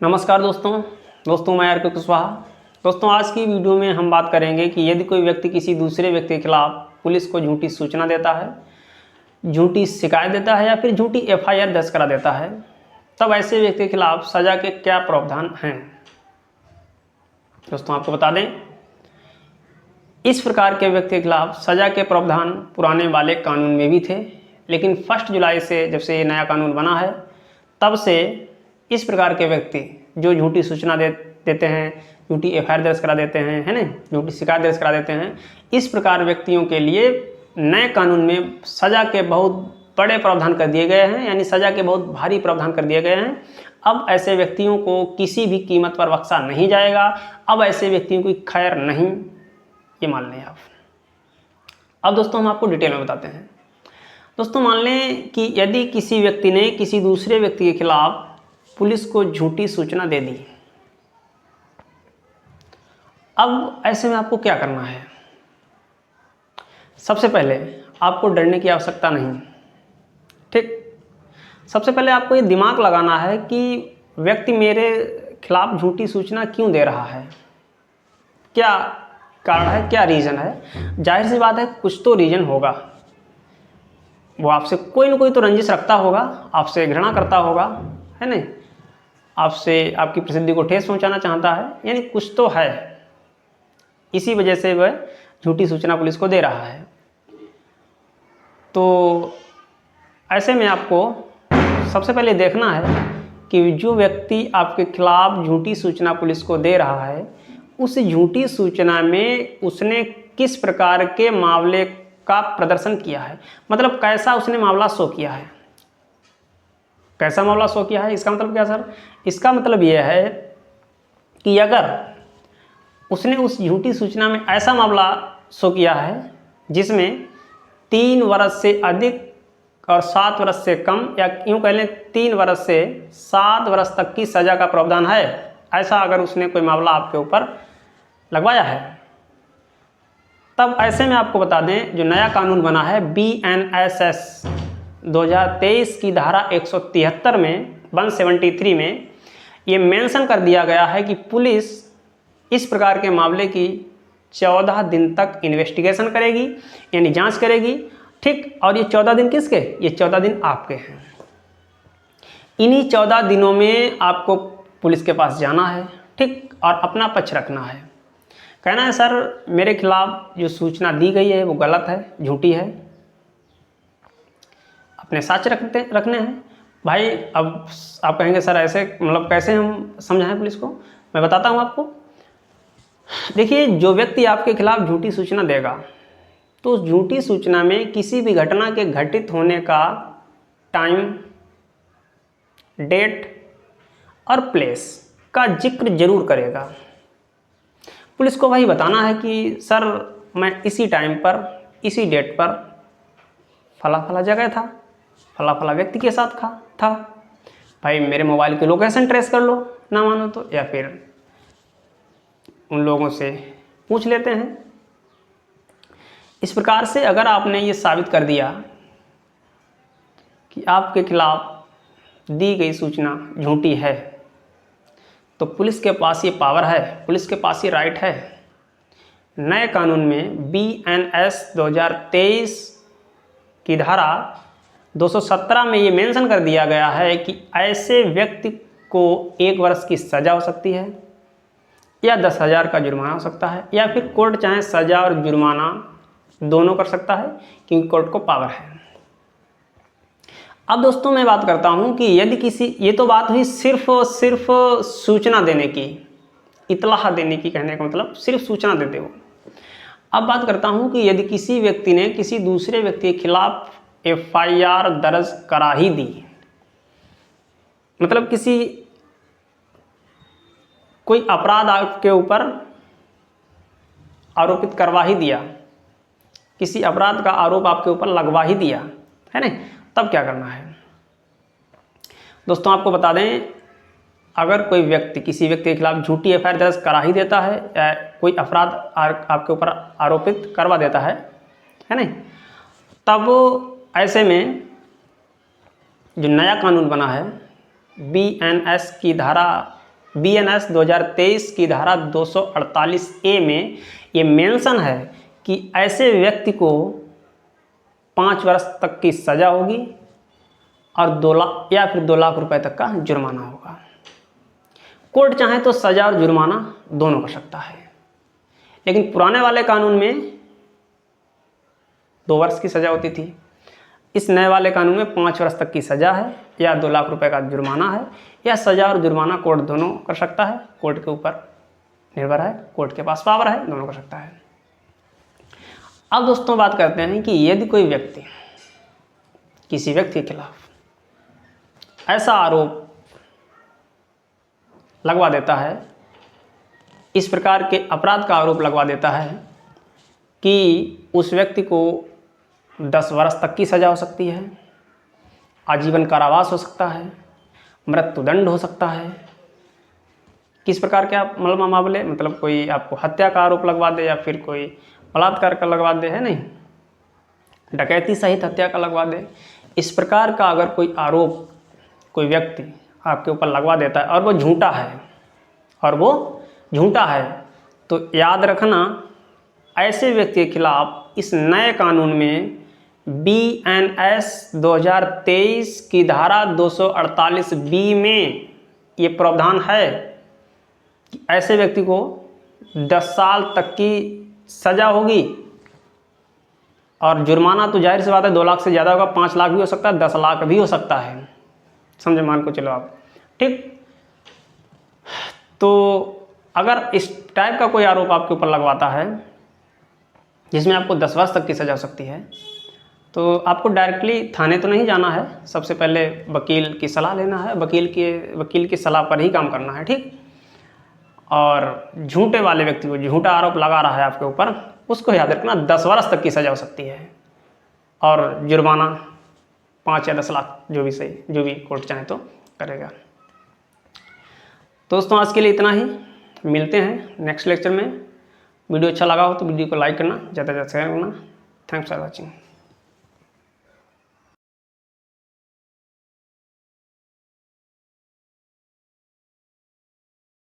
नमस्कार दोस्तों मैं आर के कुशवाहा। दोस्तों आज की वीडियो में हम बात करेंगे कि यदि कोई व्यक्ति किसी दूसरे व्यक्ति के खिलाफ पुलिस को झूठी सूचना देता है, झूठी शिकायत देता है या फिर झूठी एफआईआर दर्ज करा देता है, तब ऐसे व्यक्ति के खिलाफ सज़ा के क्या प्रावधान हैं। दोस्तों आपको बता दें, इस प्रकार के व्यक्ति के खिलाफ सज़ा के प्रावधान पुराने वाले कानून में भी थे, लेकिन 1 जुलाई से जब से ये नया कानून बना है तब से इस प्रकार के व्यक्ति जो झूठी सूचना देते हैं, झूठी एफआईआर दर्ज करा देते हैं, है ना, झूठी शिकायत दर्ज करा देते हैं, इस प्रकार व्यक्तियों के लिए नए कानून में सज़ा के बहुत बड़े प्रावधान कर दिए गए हैं, यानी सज़ा के बहुत भारी प्रावधान कर दिए गए हैं। अब ऐसे व्यक्तियों को किसी भी कीमत पर बख्शा नहीं जाएगा। अब ऐसे व्यक्तियों की खैर नहीं, ये मान लें आप। अब दोस्तों हम आपको डिटेल में बताते हैं। दोस्तों मान लें कि यदि किसी व्यक्ति ने किसी दूसरे व्यक्ति के खिलाफ पुलिस को झूठी सूचना दे दी, अब ऐसे में आपको क्या करना है। सबसे पहले आपको डरने की आवश्यकता नहीं, ठीक। सबसे पहले आपको ये दिमाग लगाना है कि व्यक्ति मेरे खिलाफ झूठी सूचना क्यों दे रहा है, क्या कारण है, क्या रीज़न है। जाहिर सी बात है कुछ तो रीज़न होगा। वो आपसे कोई ना कोई तो रंजिश रखता होगा, आपसे घृणा करता होगा, है ना, आपसे आपकी प्रसिद्धि को ठेस पहुंचाना चाहता है, यानी कुछ तो है। इसी वजह से वह झूठी सूचना पुलिस को दे रहा है। तो ऐसे में आपको सबसे पहले देखना है कि जो व्यक्ति आपके खिलाफ झूठी सूचना पुलिस को दे रहा है, उस झूठी सूचना में उसने किस प्रकार के मामले का प्रदर्शन किया है, मतलब कैसा उसने मामला शो किया है। कैसा मामला शो किया है, इसका मतलब क्या सर? इसका मतलब यह है कि अगर उसने उस झूठी सूचना में ऐसा मामला शो किया है जिसमें 3 वर्ष से अधिक और 7 वर्ष से कम, या यूँ कह लें 3 वर्ष से 7 वर्ष तक की सज़ा का प्रावधान है, ऐसा अगर उसने कोई मामला आपके ऊपर लगवाया है, तब ऐसे में आपको बता दें जो नया कानून बना है BNSS 2023 की धारा 173 में 173 में ये मेंशन कर दिया गया है कि पुलिस इस प्रकार के मामले की 14 दिन तक इन्वेस्टिगेशन करेगी, यानी जांच करेगी, ठीक। और ये 14 दिन किसके? ये 14 दिन आपके हैं। इन्हीं 14 दिनों में आपको पुलिस के पास जाना है, ठीक, और अपना पक्ष रखना है। कहना है सर मेरे खिलाफ जो सूचना दी गई है वो गलत है, झूठी है, अपने साक्ष्य रखने हैं। भाई अब आप कहेंगे सर ऐसे मतलब कैसे हम समझाएं पुलिस को, मैं बताता हूं आपको। देखिए, जो व्यक्ति आपके खिलाफ झूठी सूचना देगा तो उस झूठी सूचना में किसी भी घटना के घटित होने का टाइम, डेट और प्लेस का जिक्र जरूर करेगा। पुलिस को वही बताना है कि सर मैं इसी टाइम पर, इसी डेट पर फला फला जगह था, फला फला व्यक्ति के साथ था। भाई मेरे मोबाइल की लोकेशन ट्रेस कर लो, ना मानो तो, या फिर उन लोगों से पूछ लेते हैं। इस प्रकार से अगर आपने ये साबित कर दिया कि आपके खिलाफ दी गई सूचना झूठी है, तो पुलिस के पास ये पावर है, पुलिस के पास ये राइट है। नए कानून में BNS 2023 की धारा 217 में ये मेंशन कर दिया गया है कि ऐसे व्यक्ति को 1 वर्ष की सज़ा हो सकती है या 10,000 का जुर्माना हो सकता है, या फिर कोर्ट चाहे सज़ा और जुर्माना दोनों कर सकता है, क्योंकि कोर्ट को पावर है। अब दोस्तों मैं बात करता हूं कि यदि किसी, ये तो बात हुई सिर्फ सूचना देने की, इत्तलाह देने की, कहने का मतलब सिर्फ सूचना देते हो। अब बात करता हूं कि यदि किसी व्यक्ति ने किसी दूसरे व्यक्ति के खिलाफ एफआईआर दर्ज करा ही दी, मतलब कोई अपराध आपके ऊपर आरोपित करवा ही दिया, किसी अपराध का आरोप आपके ऊपर लगवा ही दिया, है ना, तब क्या करना है। दोस्तों आपको बता दें, अगर कोई व्यक्ति किसी व्यक्ति के खिलाफ झूठी एफआईआर दर्ज करा ही देता है या कोई अपराध आपके ऊपर आरोपित करवा देता है ना, तब ऐसे में जो नया कानून बना है BNS की धारा BNS 2023 की धारा 248A में ये मेंशन है कि ऐसे व्यक्ति को 5 वर्ष तक की सज़ा होगी और 2 लाख या फिर 2 लाख रुपए तक का जुर्माना होगा। कोर्ट चाहे तो सज़ा और जुर्माना दोनों कर सकता है, लेकिन पुराने वाले कानून में 2 वर्ष की सज़ा होती थी। इस नए वाले कानून में 5 वर्ष तक की सज़ा है या 2 लाख रुपए का जुर्माना है, या सज़ा और जुर्माना कोर्ट दोनों कर सकता है। कोर्ट के ऊपर निर्भर है, कोर्ट के पास पावर है, दोनों कर सकता है। अब दोस्तों बात करते हैं कि यदि कोई व्यक्ति किसी व्यक्ति के खिलाफ ऐसा आरोप लगवा देता है, इस प्रकार के अपराध का आरोप लगवा देता है कि उस व्यक्ति को 10 वर्ष तक की सज़ा हो सकती है, आजीवन कारावास हो सकता है, मृत्युदंड हो सकता है। किस प्रकार के आप मामले, मतलब कोई आपको हत्या का आरोप लगवा दे या फिर कोई बलात्कार का लगवा दे, है नहीं, डकैती सहित हत्या का लगवा दे। इस प्रकार का अगर कोई आरोप कोई व्यक्ति आपके ऊपर लगवा देता है और वो झूठा है, तो याद रखना ऐसे व्यक्ति के खिलाफ इस नए कानून में BNS 2023 की धारा 248B में ये प्रावधान है कि ऐसे व्यक्ति को 10 साल तक की सज़ा होगी और जुर्माना तो जाहिर सी बात है 2 लाख से ज़्यादा होगा, 5 लाख भी हो सकता है, 10 लाख भी हो सकता है, समझे, मान को चलो आप, ठीक। तो अगर इस टाइप का कोई आरोप आपके ऊपर लगवाता है जिसमें आपको 10 वर्ष तक की सज़ा हो सकती है, तो आपको डायरेक्टली थाने तो नहीं जाना है, सबसे पहले वकील की सलाह लेना है, वकील की सलाह पर ही काम करना है, ठीक। और झूठे वाले व्यक्ति को, झूठा आरोप लगा रहा है आपके ऊपर, उसको याद रखना 10 वर्ष तक की सज़ा हो सकती है और जुर्माना 5 या 10 लाख, जो भी कोर्ट चाहे तो करेगा। दोस्तों आज के लिए इतना ही, मिलते हैं नेक्स्ट लेक्चर में। वीडियो अच्छा लगा हो तो वीडियो को लाइक करना, ज़्यादा से ज़्यादा शेयर करना। Thanks for watching.